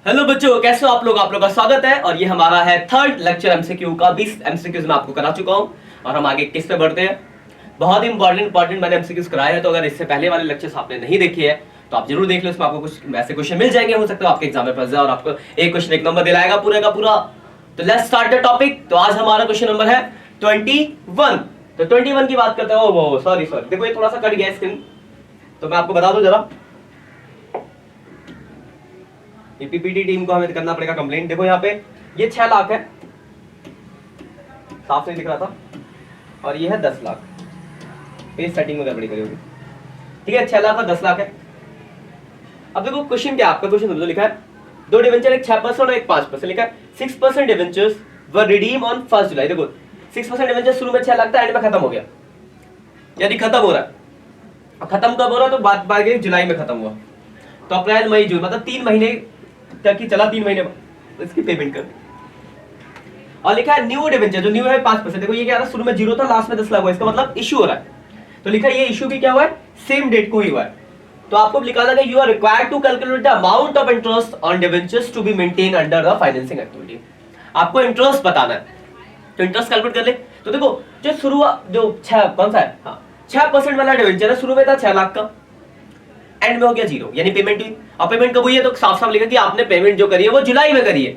Hello बच्चों, कैसे हो आप लोग? आप लोग का स्वागत है और ये हमारा है थर्ड लेक्चर एमसीक्यू का। 20 एमसीक्यूज मैं आपको करा चुका हूं और हम आगे किस पे बढ़ते हैं। बहुत ही इंपॉर्टेंट मैंने एमसीक्यूज कराए हैं, तो अगर इससे पहले वाले लेक्चर्स आपने नहीं देखे हैं तो आप जरूर देख लो। उसमें आपको कुछ ऐसे क्वेश्चन मिल जाएंगे, हो सकता है आपके एग्जाम में फंस जाए और आपको एक क्वेश्चन एक नंबर दिलाएगा पूरे का पूरा। तो लेट्स स्टार्ट द टॉपिक। तो आज हमारा क्वेश्चन नंबर है 21। तो 21 की बात करते हैं। ओ सॉरी, देखो ये थोड़ा सा कट गया स्क्रीन, तो मैं आपको बता दूं जरा। पीपीटी टीम को हमें करना पड़ेगा कंप्लेंट। देखो यहाँ पे ये 6 लाख है, साफ से दिख रहा था, और ये है 10 लाख। पेज सेटिंग में गड़बड़ी करी होगी, ठीक है। 6 लाख और 10 लाख है। अब देखो क्वेश्चन क्या, आपका क्वेश्चन समझो। लिखा है दो डिवेंचर, एक 6% और एक 5%। लिखा है 6% डिवेंचर्स वर रिडीम ऑन 1 जुलाई। देखो 6% डिवेंचर शुरू में 6 लाख था, एंड में खत्म हो गया, यानी खत्म हो रहा है। खत्म कब हो रहा है? तो बात जुलाई में खत्म हुआ, तो अप्रैल मई जून मतलब 3 महीने तक ही चला। 3 महीने इसकी पेमेंट कर। और लिखा है न्यू डिवेंचर, जो न्यू है 5%। देखो ये क्या था, शुरू में 0 था, लास्ट में 10 लाख हुआ, इसका मतलब इशू हो रहा है। तो लिखा है ये इशू भी क्या हुआ है, सेम डेट को ही हुआ है। तो आपको निकालना है you are required to calculate the amount of interest on debentures to be maintain under the financing activity. आपको इंटरेस्ट बताना है, तो इंटरेस्ट कैलकुलेट कर ले। तो देखो जो शुरू जो 6 कौन सा है, हाँ 6% वाला डिवेंचर है, शुरू में था 6 लाख का, एंड में हो गया 0, यानी पेमेंट हुई। और पेमेंट कब हुई है? तो साफ साफ लिखा कि आपने पेमेंट जो करी है वो जुलाई में करी है।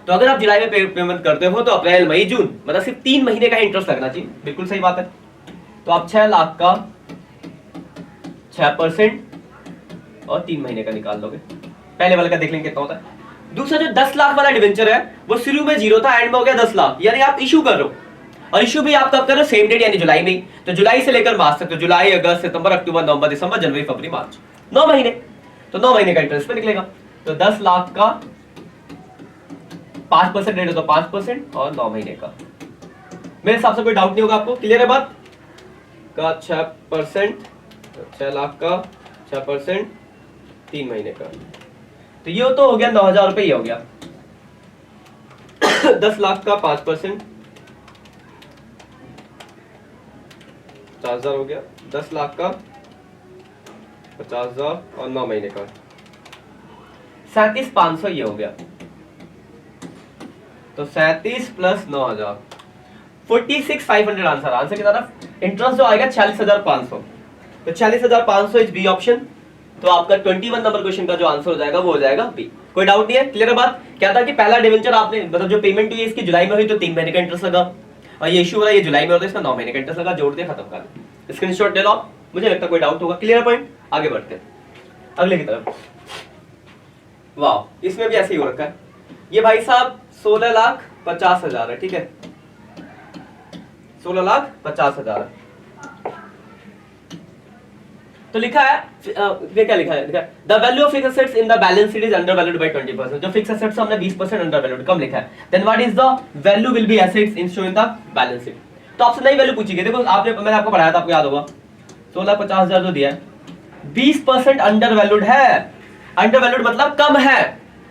तो अगर आप जुलाई में पेमेंट करते हो तो अप्रैल मई जून मतलब सिर्फ 3 महीने का इंटरेस्ट लगना चाहिए। बिल्कुल सही बात है। तो आप 6 लाख का 6% और 3 महीने का निकाल दोगे। पहले वाले का देख लेंगे कितना होता है। दूसरा जो 10 लाख वाला डिवेंचर है वो शुरू में 0 था, एंड में हो गया 10 लाख, यानी आप इशू कर रहे हो। और इशू भी आप कब कर रहे हो? सेम डेट, यानी जुलाई में। तो जुलाई से लेकर मार्च तक, तो जुलाई, अगस्त, सितंबर, अक्टूबर, नवंबर, दिसंबर, जनवरी, फरवरी, मार्च, 9 महीने। तो 9 महीने का इंटरेस्ट पे निकलेगा। तो 10 लाख का 5% रेट है, तो 5% और 9 महीने का। मेरे हिसाब से कोई डाउट नहीं होगा आपको, क्लियर है बात का? 6%, 6 लाख का 6%, 3 महीने का, तो ये तो हो गया 9,000 रुपए। ये हो गया 10 लाख का 5%, 50,000 हो गया। 10 लाख का 50,000 और 9 महीने का 37,500 ये हो गया। तो 37 प्लस 9,000 46,500 आंसर। आंसर की तरफ इंटरेस्ट जो आएगा 46,500। तो 46,500 इज बी ऑप्शन। तो आपका 21 नंबर क्वेश्चन का जो आंसर हो जाएगा वो हो जाएगा बी। कोई डाउट नहीं है, क्लियर है बात? क्या था कि पहला डिवेंचर आपने मतलब जो पेमेंट हुई इसकी जुलाई में हुई, तो 3 महीने का इंटरेस्ट लगा, और ये इशू हो रहा है ये जुलाई में होता है, इसका 9 महीने का इंटरेस्ट लगा, जोड़ दिया, खत्म कर दिया। स्क्रीनशॉट ले लो, मुझे लगता है कोई डाउट होगा। क्लियर पॉइंट, आगे बढ़ते हैं अगले की तरफ। वाह, इसमें भी ऐसे ही हो रखा है। ये भाई साहब 16,50,000 है, ठीक है, 16,50,000 है। तो लिखा है ये क्या लिखा है, the value of fixed assets in the balance sheet is undervalued by 20%। जो फिक्स्ड एसेट्स हमने 20% अंडरवैल्यूड कम लिखा है, then what is the value will be assets in show in the balance sheet. तो आपसे नई वैल्यू पूछी गई। देखो आपने, मैंने आपको पढ़ाया था, आपको याद होगा, 16,50,000 जो दिया है 20% अंडरवैल्यूड है। अंडरवैल्यूड मतलब कम है।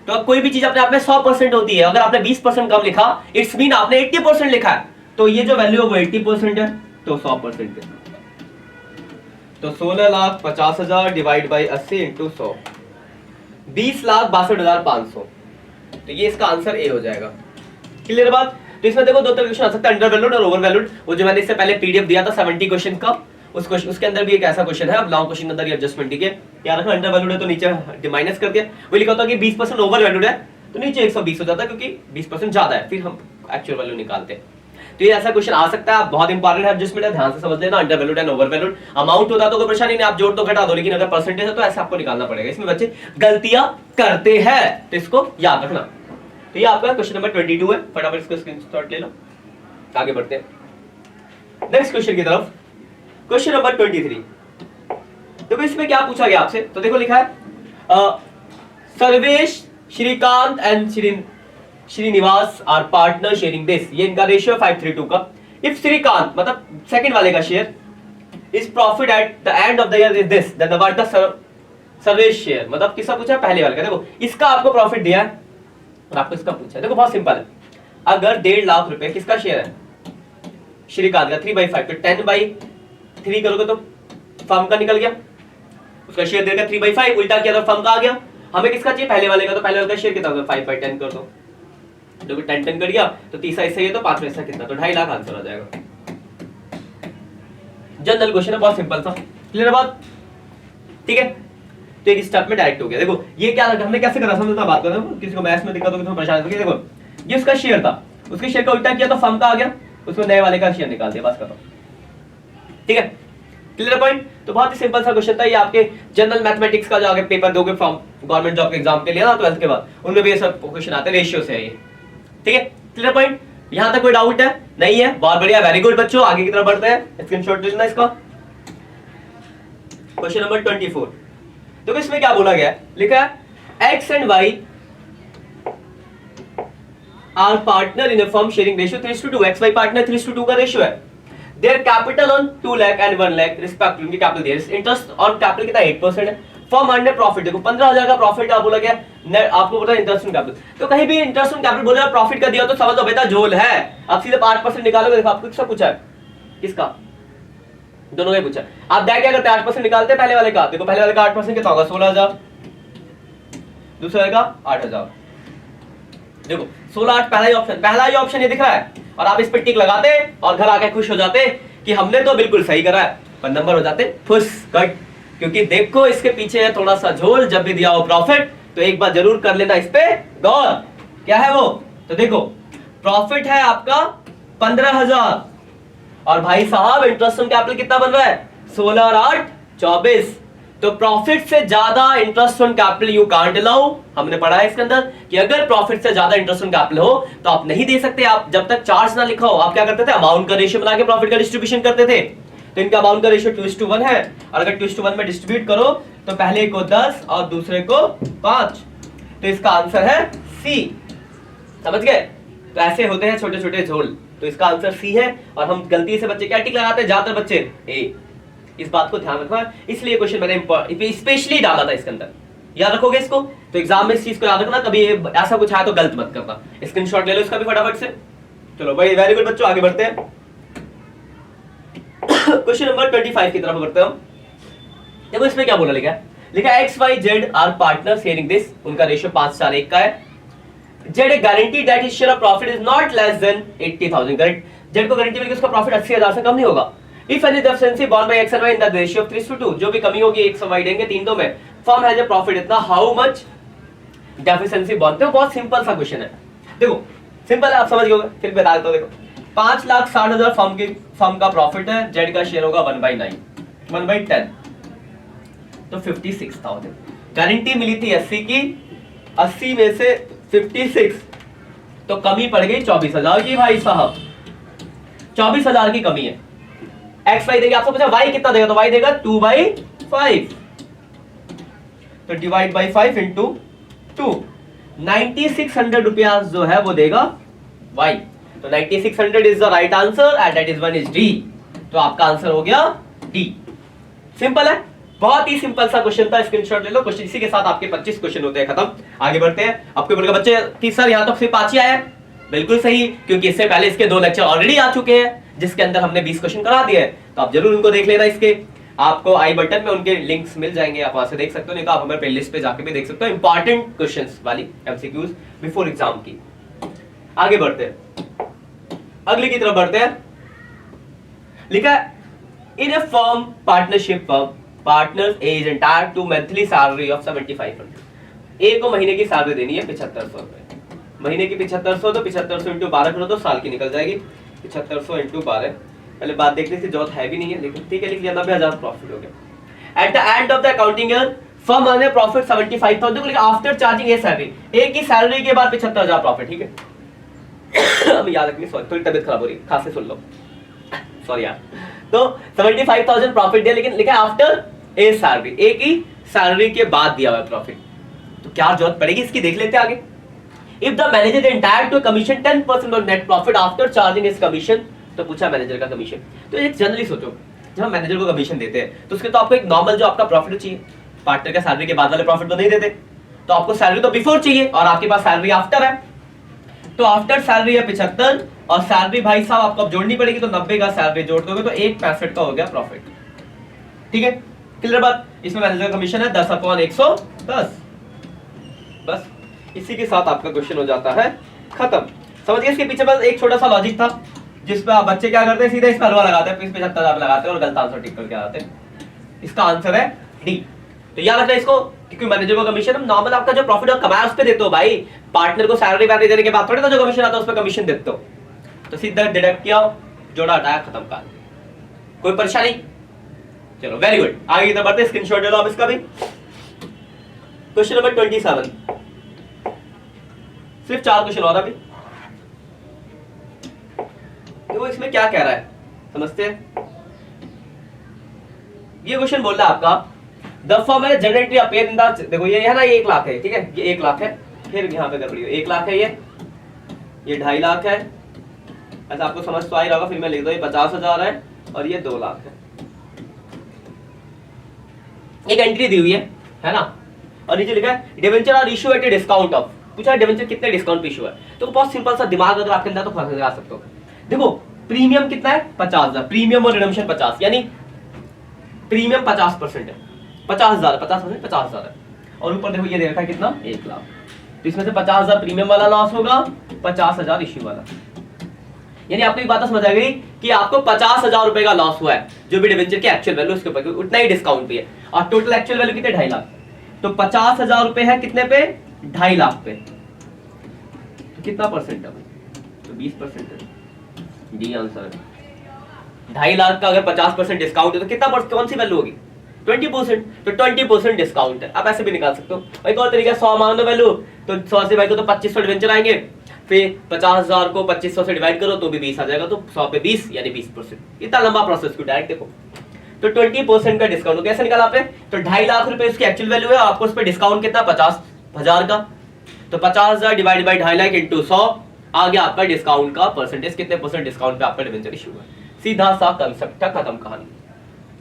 तो कोई भी चीज अपने आप में 100% होती है, अगर आपने 20% कम लिखा इट्स मीन आपने 80% लिखा है। तो ये जो वैल्यू है वो 80% है, तो 100% है। तो 16,50,000 डिवाइड बाई 80 इंटू 100, 20,62,500। तो ये इसका आंसर ए हो जाएगा। क्लियर बात? तो इसमें देखो दो तरह क्वेश्चन आ सकता है, अंडरवैल्यूड और ओवरवैल्यूड। वो जो मैंने इससे पहले पीडीएफ दिया था 70 क्वेश्चन का, उस क्वेश्चन उसके अंदर भी एक ऐसा क्वेश्चन है। अब लॉन्ग क्वेश्चन के अंदर एडजस्टमेंट ठीक है, याद रखना अंडरवैल्यूड है तो नीचे माइनस कर दिया। वो लिखा होता है कि 20% ओवरवैल्यूड है तो नीचे 120 हो जाता है, क्योंकि 20% ज्यादा है, फिर हम एक्चुअल वैल्यू निकालते हैं। तो ये ऐसा क्वेश्चन आ सकता है, बहुत इंपॉर्टेंट है, एडजस्टमेंट है, ध्यान से समझ लेना। अंडरवैल्यूड एंड ओवरवैल्यूड अमाउंट होता तो कोई परेशानी नहीं, आप जोड़ दो घटा दो, लेकिन अगर परसेंटेज है तो ऐसे आपको निकालना पड़ेगा। इसमें बच्चे गलतियां करते हैं, तो इसको याद रखना। तो ये आपका क्वेश्चन नंबर 22 है, फटाफट इसको स्क्रीनशॉट ले लो, आगे बढ़ते हैं नेक्स्ट क्वेश्चन की तरफ। Question number 23। देखो इसमें क्या पूछा गया आपसे, तो देखो लिखा है Sarvesh, Shrikant and Srinivas are partner sharing this. ये इनका रेशियो 5:3 का। इफ श्रीकांत मतलब सेकंड वाले का share is profit at the end of the year is this, then what the Sarvesh share. मतलब किसका पूछा? पहले वाले का। देखो इसका आपको प्रॉफिट दिया है और आपको इसका पूछा है। देखो बहुत सिंपल है, अगर 1.5 लाख रुपए किसका शेयर है? श्रीकांत का 3/5, तो 10/3 करोगे तो फर्म का निकल गया, उसका शेयर देगा 3/5, उल्टा किया तो फर्म का आ गया। हमें किसका चाहिए, पहले वाले का, तो पहले वाले का शेयर कितना होगा, 5/10 कर दो, देखो 10 कर गया तो 30 ऐसे ही है, तो 5 में ऐसा कितना, तो 2.5 लाख आंसर आ जाएगा। जनरल क्वेश्चन है, बहुत सिंपल था, क्लियर बात, ठीक है। तो एक स्टेप में डायरेक्ट हो गया। देखो ये क्या हमने कैसे करा, समझना बात कर रहा हूं, किसी को मैथ्स में दिक्कत होगी तो परेशान होगी। देखो ये उसका शेयर था, उसके शेयर का उल्टा किया तो फर्म का आ गया, उसमें नए वाले का शेयर निकाल दिया, बस खत्म, ठीक है, क्लियर पॉइंट। तो बहुत ही सिंपल सा क्वेश्चन था ये, आपके जनरल मैथमेटिक्स का जो आगे पेपर दोगे फॉर्म गवर्नमेंट जॉब के एग्जाम के लिए ना 12th के बाद, उनमें भी ये सब क्वेश्चन आते हैं, रेशियो से है ये, ठीक है, क्लियर पॉइंट। यहां तक कोई डाउट है, नहीं है, बहुत बढ़िया, वेरी गुड बच्चों, आगे की तरफ बढ़ते हैं, स्क्रीनशॉट ले लेना इसका। क्वेश्चन नंबर 24, देखो इसमें क्या बोला गया है, लिखा है X and Y are partner in a firm sharing ratio 3:2, X Y partner 3:2 का रेशियो है। Their capital on 2 lakh and 1 lakh respectively, उनकी कैपिटल दिया, इंटरेस्ट ऑन कैपिटल कितना 8% है। फर्म अर्न प्रॉफिट, देखो 15,000 का प्रॉफिट आप बोला गया, आपको पता है इंटरेस्ट ऑन कैपिटल, तो कहीं भी इंटरेस्ट ऑन कैपिटल बोला प्रॉफिट का दिया तो समझ लो बेटा झोल है। अब सीधे 8% निकालोगे, देखो आपको किसका पूछा है, किसका, दोनों का पूछा। आप देख क्या करते हैं, 8% निकालते हैं पहले वाले का, देखो पहले वाले का 8% कितना होगा 16,000, दूसरे वाले का 8,000, देखो 16,8 पहला ही ऑप्शन ये दिख रहा है, और आप इस पे टिक लगाते और घर आके खुश हो जाते कि हमने तो बिल्कुल सही करा है, पर नंबर हो जाते फुस कट, क्योंकि देखो इसके पीछे है थोड़ा सा झोल। जब भी दिया हो प्रॉफिट तो एक बार जरूर कर लेना इस पे गौर, क्या है वो, तो देखो प्रॉफिट है आपका 15,000 और भाई साहब इंटरेस्ट ऑन कैपिटल कितना बन रहा है 16 और 8 24, तो प्रॉफिट से ज्यादा interest on capital you can't allow. हमने पढ़ा है इसके अंदर कि अगर प्रॉफिट से ज्यादा इंटरेस्ट ऑन कैपिटल हो तो आप नहीं दे सकते, आप जब तक चार्ज ना लिखा हो। आप क्या करते थे, अमाउंट का रेशियो बना के प्रॉफिट का डिस्ट्रीब्यूशन करते थे, तो इनका अमाउंट का रेशियो 2:1 है, और अगर 2:1 में डिस्ट्रीब्यूट करो तो पहले को 10 और दूसरे को 5, तो इसका आंसर है सी, समझ गए। तो ऐसे होते हैं छोटे छोटे झोल, तो इसका आंसर सी है, और हम गलती से बच्चे क्या टिक लगाते हैं, ज्यादातर बच्चे ए, इस बात को ध्यान रखना, इसलिए क्वेश्चन मैंने स्पेशली डाला था इसके अंदर, याद रखोगे इसको, तो एग्जाम में इस चीज को याद रखना, कभी ऐसा कुछ आया तो गलत मत करना। स्क्रीनशॉट ले लो इसका भी फटाफट से। चलो भाई वेरी गुड बच्चों, आगे बढ़ते हैं क्वेश्चन नंबर 25 की तरफ बढ़ते हैं हम। देखो इसमें क्या बोला लिखा है X Y Z are partner sharing this, उनका रेशियो 5:1 का है। Z a guarantee that his share of profit is not less than 80,000, Z को गारंटी मिलेगी उसका प्रॉफिट 80,000 से कम नहीं होगा। If any deficiency borne by X and Y in the ratio of 3:2, जो भी कमी होगी X और Y देंगे तीन दो में, फर्म हैज अ प्रॉफिट इतना, हाउ मच डेफिशिएंसी बॉर्न। तो बहुत सिंपल सा क्वेश्चन है, देखो सिंपल है, आप समझ गए, फिर बता देता हूं। देखो 5,60,000 फर्म का प्रॉफिट है, जेड का शेयर होगा 1/9, 1/10, तो 56,000। गारंटी मिली थी 80 की, 80 में से 56, तो कमी पड़ गई 24,000 की भाई साहब, 24,000 की कमी है। एक्स वाई देगा, आपको पूछा वाई कितना देगा, तो वाई देगा 2/5, तो डिवाइड बाई 5 इंटू 2, 9600 रुपया जो है वो देगा वाई, तो 9600 is the right answer and that is one is D, तो आपका आंसर हो गया डी। सिंपल है, बहुत ही सिंपल सा क्वेश्चन था, स्क्रीनशॉट ले लो। क्वेश्चन इसी के साथ आपके 25 क्वेश्चन होते हैं खत्म। आगे बढ़ते हैं। आपको बोलेगा बच्चे कि सर यहां तक सिर्फ 5 ही आया है, बिल्कुल सही, क्योंकि इससे पहले इसके 2 लेक्चर ऑलरेडी आ चुके हैं जिसके अंदर हमने 20 क्वेश्चन करा दिए हैं, तो आप जरूर उनको देख लेना। इसके आपको आई बटन में उनके लिंक्स मिल जाएंगे, आप वहां से देख सकते हो, नहीं तो आप हमारे प्लेलिस्ट पे जाके भी देख सकते हो, इंपॉर्टेंट क्वेश्चंस वाली एमसीक्यूज बिफोर एग्जाम की। आगे बढ़ते हैं, अगली की तरफ बढ़ते हैं। लिखा है in a firm partnership firm partners A is entire to monthly salary of 7,500। A को महीने की सैलरी देनी है 7,500 रुपए, महीने की 7,500, तो 7,500 इंटू 12 करो तो साल की निकल जाएगी 7,500 इंटू 12। पहले बात देखते थे, जॉब है भी नहीं है, लेकिन ठीक है, लिख लिया 90,000 प्रॉफिट हो गया। At the end of the accounting year firm earn profit 75,000 after charging A salary, A की सैलरी के बाद 75,000 प्रॉफिट, ठीक है। अब याद रखनी, सॉरी थोड़ी तबीयत खराब हो रही है, खांसी सुन लो, सॉरी यार। तो 75,000 प्रॉफिट दिया, लेकिन लिखा आफ्टर ए सैलरी, ए की सैलरी के बाद दिया हुआ प्रॉफिट, तो क्या जरूरत पड़ेगी इसकी, देख लेते हैं आगे। If the manager entire to commission 10% on net profit after charging is commission, तो पूछा मैनेजर का कमीशन। तो एक जनरली सोचो, जब हम मैनेजर को कमीशन देते हैं तो उसके तो आपको एक नॉर्मल जो आपका प्रॉफिट चाहिए, पार्टनर का सैलरी के बाद वाले प्रॉफिट तो नहीं देते, तो आपको सैलरी तो बिफोर चाहिए और आपके पास सैलरी आफ्टर है, तो आफ्टर सैलरी है 75 और सैलरी भाई साहब आपको अब जोड़नी पड़ेगी, तो 90 का सैलरी जोड़ दोगे तो 1.65 का हो गया प्रॉफिट, ठीक है, क्लियर बात। इसमें मैनेजर कमीशन है 10/110, बस इसी के साथ आपका क्वेश्चन हो जाता है खत्म। समझ गए? इसके पीछे बस एक छोटा सा लॉजिक था जिसपे आप बच्चे क्या करते हैं, सीधे इस पर हलवा लगाते हैं, इस पे 75,000 लगाते हैं और गलत आंसर टिक करके आते हैं। इसका आंसर है डी। तो याद रखना इसको, क्योंकि मैनेजर को कमीशन हम नॉर्मल आपका जो प्रॉफिट और कमाया उस पे देते हो भाई, पार्टनर को सैलरी वैलरी देने के बाद थोड़ी ना जो कमीशन आता है उस पर कमीशन देते हो। तो सीधा डिडक्ट किया, जोड़ा हटाया, खत्म का। कोई परेशानी? चलो वेरी गुड, आगे की तरफ बढ़ते हैं। स्क्रीनशॉट ले लो आप इसका भी। क्वेश्चन नंबर 27, सिर्फ 4 क्वेश्चन और अभी। देखो इसमें क्या कह रहा है, समझते हैं। ये क्वेश्चन बोल रहा है आपका, द फर्म है जनरेटली अपीयर इन द, देखो ये है ना, ये 1 लाख है, ठीक है, ये 1 लाख है, फिर यहाँ पे गड़बड़ी है, 1 लाख है, ये 2.5 लाख है, ऐसा आपको समझ तो आ ही रहा, फिर मैं लिख दो ये 50,000 है और ये 2 लाख है। एक एंट्री दी हुई है ना, और नीचे लिखा है debenture are issue at a discount of, पूछा है डिवेंचर कितने डिस्काउंट पे इशू है। तो बहुत सिंपल सा दिमाग अगर आपके अंदर तो फंस जा सकते हो। देखो प्रीमियम कितना है, 50,000, प्रीमियम और रिडम्पशन 50, यानी प्रीमियम 50% है, 50,000, 50% 50,000 है, और ऊपर देखो ये दे रखा है कितना, 1 लाख। तो इसमें से 50,000 प्रीमियम वाला लॉस होगा, 50,000 इश्यू वाला। यानी आपको एक बात समझ आ गई कि आपको 50,000 रुपए का लॉस हुआ है, जो भी डिवेंचर की एक्चुअल वैल्यू उसके ऊपर उतना ही डिस्काउंट भी है, और टोटल एक्चुअल वैल्यू कितने, 2.5 लाख। तो 50,000 रुपए है कितने पे, 2.5 लाख पे, तो कितना परसेंट है, तो 20% है। डी आंसर है। 2.5 लाख का अगर 50% डिस्काउंट है तो कितना कौन सी वैल्यू होगी, 20%। तो 20% डिस्काउंट है। आप ऐसे भी निकाल सकते हो। एक और तरीका, 100 मान लो वैल्यू, तो 100 से भाई को तो 2500 डिवेंचर आएंगे, फिर 50,000 को 2500 से डिवाइड करो तो भी 20 आ जाएगा, तो 100 पे 20 यानी 20%। इतना लंबा प्रोसेस क्यों, डायरेक्ट देखो। तो 20% का डिस्काउंट कैसे निकाला आपने, तो 2.5 लाख रुपए उसकी एक्चुअल वैल्यू है, आपको उस पर डिस्काउंट कितना, 50,000 का, तो 50,000 डिवाइड बाई 2.5 लाख इंटू 100 आ गया आपका डिस्काउंट का परसेंटेज, कितने परसेंट डिस्काउंट पे आपका डिवेंचर इशू है। सीधा सा कंसेप्ट था, खत्म कहानी।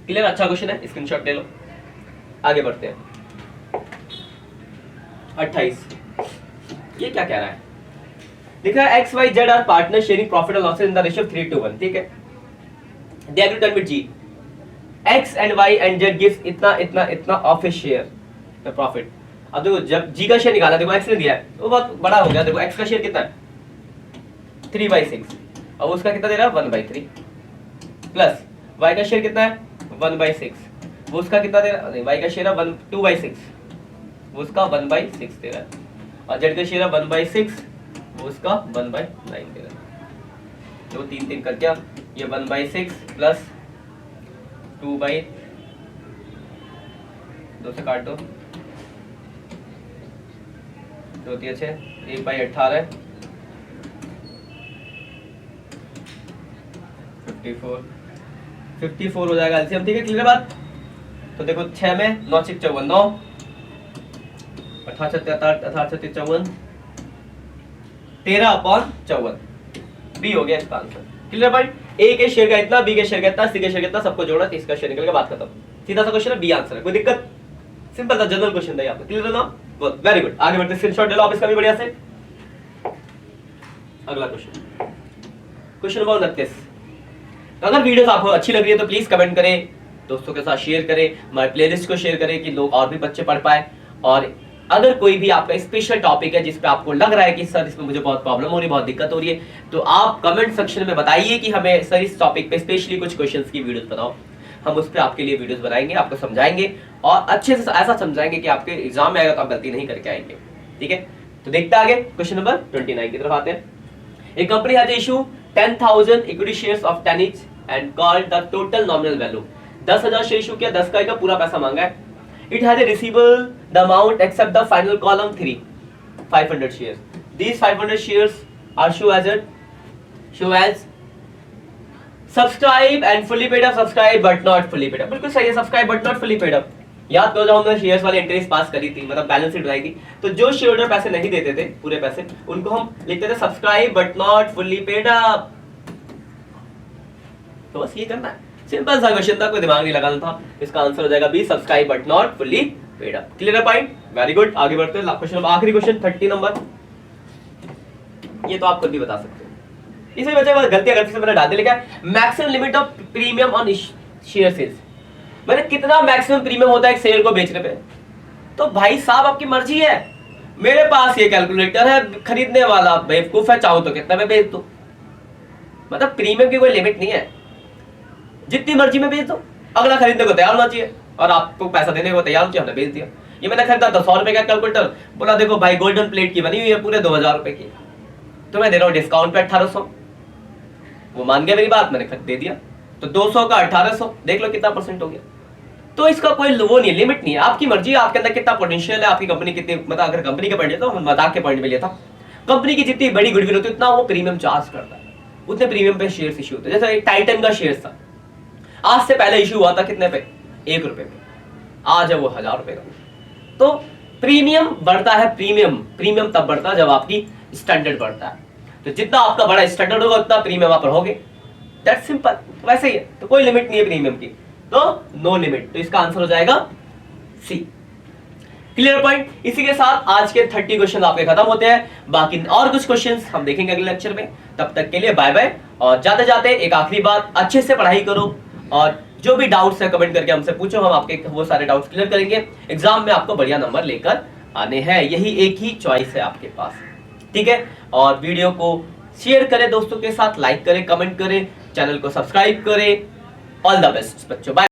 क्लियर? अच्छा क्वेश्चन है, स्क्रीनशॉट ले लो। आगे बढ़ते हैं। 28, ये क्या कह रहा है, लिखा है X Y Z are partner sharing profit and losses in the ratio 3:1, ठीक है। They agree to admit G, X and Y and Z gives इतना इतना इतना of a share the profit. अब देखो जब जी का शेयर निकाला, देखो एक्स ने दिया है वो बहुत बड़ा हो गया, देखो एक्स का शेयर कितना है 3/6, अब उसका कितना दे रहा है 1/3, प्लस वाई का शेयर कितना है 1/6, वो उसका कितना दे रहा है, वाई का शेयर है 2/6, वो उसका 1/6 दे रहा है, और जेड का शेयर है 1/6, वो उसका 1/9 दे रहा है। तो 3 कर क्या, ये 1/6 प्लस 2 से काट दो, 2 3 6, 1/18 54 हो जाएगा एलसीएम, ठीक है। क्लियर बात? तो देखो 6 में 9 6 54, 9 18 18 54 13/54, बी हो गया इसका आंसर। Clear point? ए के शेयर का इतना, बी के शेयर का इतना, सी के शेयर का इतना, सबको जोड़ा, 30 का शेयर निकल के बात खत्म। सीधा सा क्वेश्चन है, बी आंसर है, कोई दिक्कत? सिंपल सा जनरल क्वेश्चन था यहाँ पे। क्लियर है ना? Very good. आगे बढ़ते, स्क्रीनशॉट ले लो आप इसका भी बढ़िया से। अगला क्वेश्चन, क्वेश्चन नंबर 29। तो अगर वीडियोस आपको अच्छी लग रही है तो प्लीज कमेंट करें, दोस्तों के साथ शेयर करें, हमारे प्लेलिस्ट को शेयर करें कि लोग और भी बच्चे पढ़ पाए। और अगर कोई भी आपका स्पेशल टॉपिक है जिस पे आपको लग रहा है कि सर इसमें मुझे बहुत प्रॉब्लम हो रही है, बहुत दिक्कत हो रही है, तो आप कमेंट सेक्शन में बताइए कि हमें सर इस टॉपिक पे स्पेशली कुछ क्वेश्चंस की वीडियोस बनाओ। हम उस पर आपके लिए वीडियोस बनाएंगे, आपको समझाएंगे और अच्छे से ऐसा समझाएंगे कि आपके एग्जाम में आएगा तो आप गलती नहीं करके आएंगे, ठीक है। तो देखते आगे क्वेश्चन नंबर 29 की तरफ आते हैं। एक company has issue 10,000 equity shares of 10 each and called the total nominal value। 10,000 share issue किया, 10 का पूरा पैसा मांगा है। It has a receivable the amount except the final column 3, 500 shares। These 500 shares are show as subscribe and fully paid up, subscribe but not fully paid up। बिल्कुल सही है, subscribe but not fully paid up। याद करो जब हमने shares वाली entries pass करी थी, मतलब बैलेंस शीट बनाई थी, तो जो शेयर होल्डर पैसे नहीं देते थे पूरे पैसे, उनको हम लिखते थे subscribe but not fully paid up. तो बस ये करना है, सिंपल सा क्वेश्चन था, कोई दिमाग नहीं लगाना था। इसका आंसर हो जाएगा B, subscribe but not fully paid up. Clear है पॉइंट? Very good. आगे बढ़ते हैं, क्वेश्चन आखिरी क्वेश्चन 30 नंबर। ये तो आप खुद भी बता सकते हो। इसमें बच्चे गलती से मैंने डाल दिया, लिखा maximum limit of premium on share sales. मैंने कितना मैक्सिमम प्रीमियम होता है एक शेयर को बेचने पे? तो भाई साहब आपकी मर्जी है, मेरे पास ये कैलकुलेटर है, खरीदने वाला बेवकूफ है, चाहूं तो कितना में बेच दो। मतलब प्रीमियम की कोई लिमिट नहीं है, जितनी मर्जी में बेच दो, अगला खरीदने को तैयार होना चाहिए और आपको पैसा देने को तैयार चाहिए, हमने बेच दिया। ये मैंने खरीदा था 100 रुपए का कैलकुलेटर, बोला देखो भाई गोल्डन प्लेट की बनी हुई है, पूरे 2000 रुपए की, तो मैं दे रहा हूँ डिस्काउंट पे 1800। वो मान गया मेरी बात, मैंने दे दिया। तो 200 का 1800, देख लो कितना परसेंट हो गया। तो इसका कोई वो नहीं है, लिमिट नहीं है, आपकी मर्जी है, आपके अंदर कितना पोटेंशियल है, आपकी कंपनी कितनी, मतलब अगर कंपनी के पॉइंट लेता हूँ, मजाक के पॉइंट में लिया था, कंपनी की जितनी बड़ी गुडविल होती है उतना वो प्रीमियम चार्ज करता है, उतने प्रीमियम पे शेयर इश्यू होते हैं। जैसे टाइटन का शेयर था, आज से पहले इश्यू हुआ था कितने पे, 1 रुपए पे, आज है वो 1000 रुपए का। तो प्रीमियम बढ़ता है, प्रीमियम तब बढ़ता है जब आपकी स्टैंडर्ड बढ़ता है। तो जितना आपका बड़ा स्टैंडर्ड होगा उतना प्रीमियम आप रहोगे, दैट्स सिंपल। वैसे ही है, तो कोई लिमिट नहीं है प्रीमियम की, तो नो लिमिट। तो इसका आंसर हो जाएगा सी। Clear point. इसी के साथ आज के 30 क्वेश्चन आपके खत्म होते हैं, बाकी और कुछ क्वेश्चंस हम देखेंगे अगले लेक्चर में। तब तक के लिए बाय बाय। और जाते जाते एक आखिरी बात, अच्छे से पढ़ाई करो और जो भी डाउट्स है कमेंट करके हमसे पूछो, हम आपके वो सारे डाउट्स क्लियर करेंगे। एग्जाम में आपको बढ़िया नंबर लेकर आने हैं, यही एक ही चॉइस है आपके पास, ठीक है। और वीडियो को शेयर करें दोस्तों के साथ, लाइक करें, कमेंट करें, चैनल को सब्सक्राइब करें। ऑल द बेस्ट बच्चों, बाय।